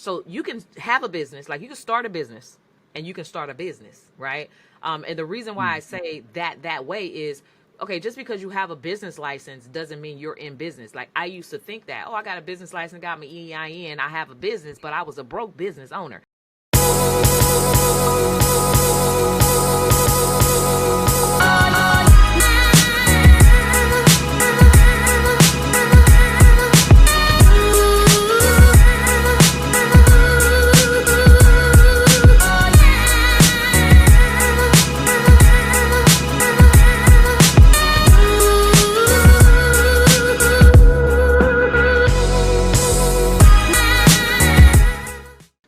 So you can have a business, like you can start a business and you can start a business, right? And the reason why I say that way is, okay, just because you have a business license doesn't mean you're in business. Like I used to think that, oh, I got a business license, got my EIN, I have a business, but I was a broke business owner.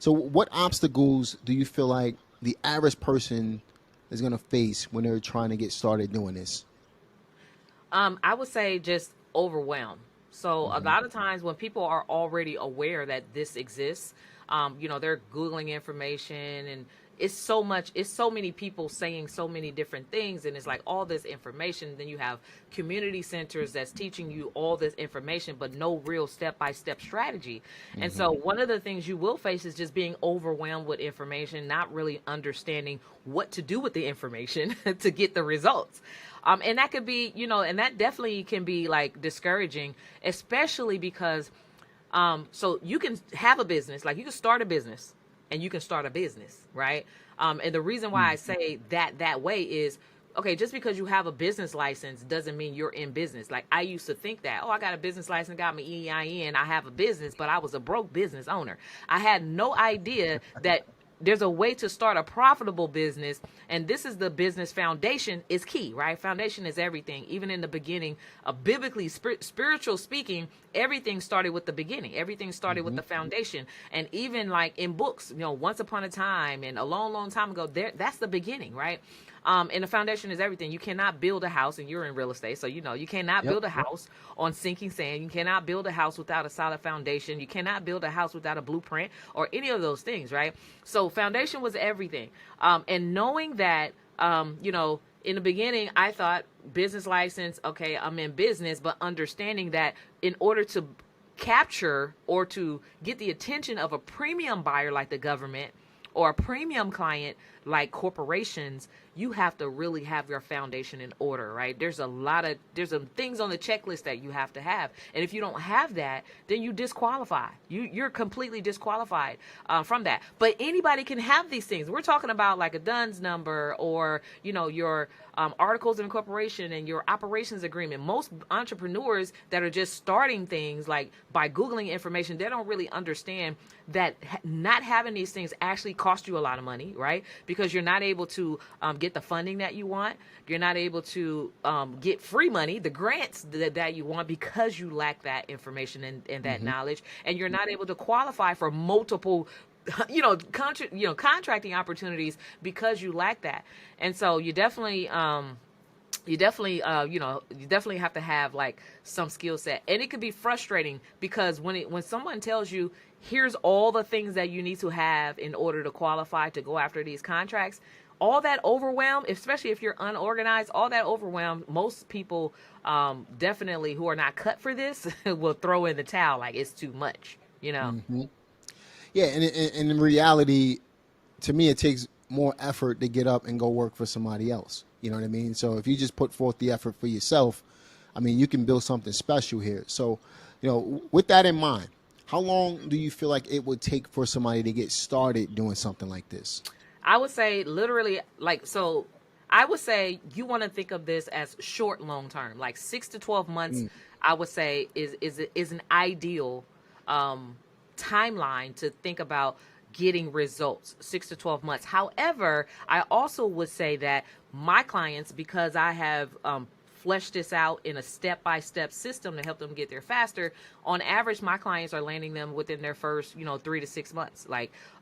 So what obstacles do you feel like the average person is going to face when they're trying to get started doing this? I would say just overwhelmed. So a lot of times when people are already aware that this exists, they're Googling information and it's so many people saying so many different things. And it's like all this information. Then you have community centers that's teaching you all this information, but no real step-by-step strategy. And so one of the things you will face is just being overwhelmed with information, not really understanding what to do with the information to get the results. And that could be, and that definitely can be like discouraging, especially because, so you can have a business, like you can start a business and you can start a business, right? And the reason why I say that way is, okay, just because you have a business license doesn't mean you're in business. Like I used to think that, oh, I got a business license, got my EIN, I have a business, but I was a broke business owner. I had no idea that there's a way to start a profitable business, and this is the business foundation is key, right? Foundation is everything. Even in the beginning, biblically, spiritual speaking, everything started with the beginning. Everything started with the foundation. And even like in books, once upon a time and a long, long time ago, that's the beginning, right? And the foundation is everything. You cannot build a house, and you're in real estate, so you cannot build a house on sinking sand. You cannot build a house without a solid foundation. You cannot build a house without a blueprint or any of those things, right? So foundation was everything. And knowing that, in the beginning, I thought business license, okay, I'm in business, but understanding that in order to capture or to get the attention of a premium buyer like the government or a premium client like corporations, you have to really have your foundation in order, right? There's some things on the checklist that you have to have. And if you don't have that, then you disqualify. You're completely disqualified from that. But anybody can have these things. We're talking about like a DUNS number or, your articles of incorporation and your operations agreement. Most entrepreneurs that are just starting things, like by Googling information, they don't really understand that not having these things actually cost you a lot of money, right? Because you're not able to get the funding that you want. You're not able to get free money, the grants that you want, because you lack that information and that knowledge. And you're not able to qualify for multiple contracting opportunities because you lack that. And so you definitely have to have like some skill set. And it could be frustrating because when someone tells you, here's all the things that you need to have in order to qualify to go after these contracts, all that overwhelm, especially if you're unorganized, all that overwhelm, most people definitely who are not cut for this will throw in the towel, like it's too much, Yeah, and in reality, to me, it takes more effort to get up and go work for somebody else. You know what I mean? So if you just put forth the effort for yourself, I mean, you can build something special here. So, with that in mind, how long do you feel like it would take for somebody to get started doing something like this? I would say literally I would say you want to think of this as short, long term, like 6 to 12 months. I would say is an ideal timeline to think about getting results, 6 to 12 months. However, I also would say that my clients, because I have fleshed this out in a step-by-step system to help them get there faster, on average, my clients are landing them within their first, 3 to 6 months.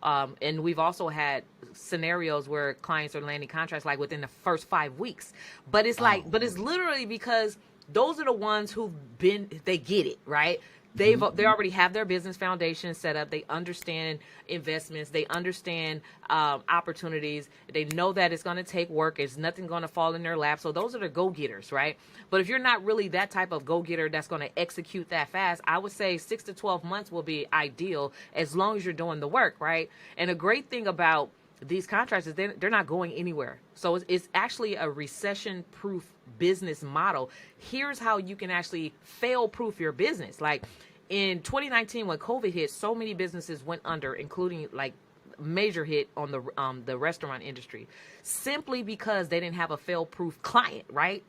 And we've also had scenarios where clients are landing contracts like within the first 5 weeks. But it's it's literally because those are the ones they get it, right? They already have their business foundation set up. They understand investments. They understand opportunities. They know that it's going to take work. It's nothing going to fall in their lap. So those are the go-getters, right? But if you're not really that type of go-getter that's going to execute that fast, I would say 6 to 12 months will be ideal as long as you're doing the work, right? And a great thing about these contractors, they're not going anywhere. So it's actually a recession-proof business model. Here's how you can actually fail-proof your business. Like in 2019, when COVID hit, so many businesses went under, including like major hit on the restaurant industry, simply because they didn't have a fail-proof client, right?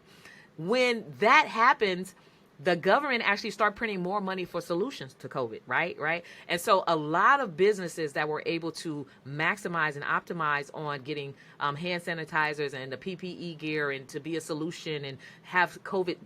When that happens, the government actually start printing more money for solutions to COVID, right? And so a lot of businesses that were able to maximize and optimize on getting hand sanitizers and the PPE gear and to be a solution and have COVID,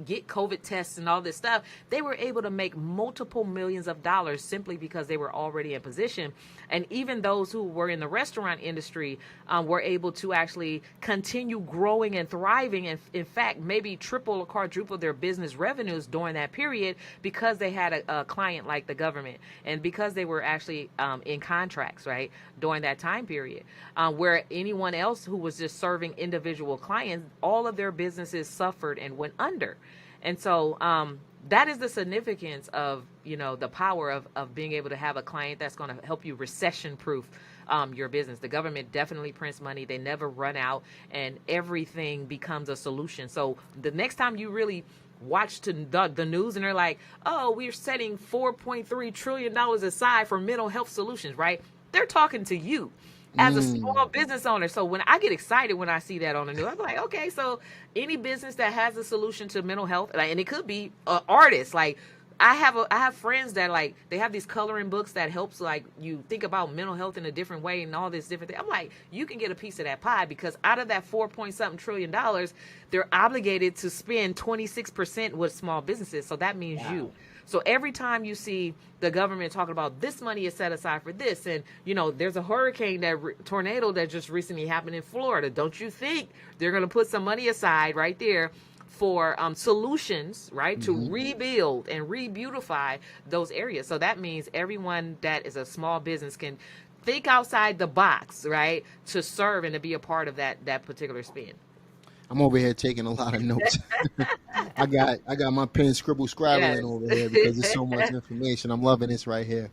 get COVID tests and all this stuff, they were able to make multiple millions of dollars simply because they were already in position. And even those who were in the restaurant industry were able to actually continue growing and thriving, and in fact, maybe triple or quadruple their business revenues during that period because they had a client like the government and because they were actually in contracts, right, during that time period, where anyone else who was just serving individual clients, all of their businesses suffered and went under. And so that is the significance of, the power of being able to have a client that's going to help you recession proof your business. The government definitely prints money. They never run out, and everything becomes a solution. So the next time you really watch the news and they're like, oh, we're setting $4.3 trillion aside for mental health solutions, right? They're talking to you as a small business owner. So when I get excited when I see that on the news, I'm like, okay, so any business that has a solution to mental health, and it could be artists, like I have friends that like they have these coloring books that helps like you think about mental health in a different way and all this different thing. I'm like, you can get a piece of that pie because out of that $4.something trillion, they're obligated to spend 26% with small businesses. So that means you. So every time you see the government talking about this money is set aside for this, and there's a hurricane tornado that just recently happened in Florida. Don't you think they're going to put some money aside right there for solutions, right, to rebuild and re-beautify those areas? So that means everyone that is a small business can think outside the box, right, to serve and to be a part of that particular spin. I'm over here taking a lot of notes. I got my pen scrabbling over here because there's so much information. I'm loving this right here.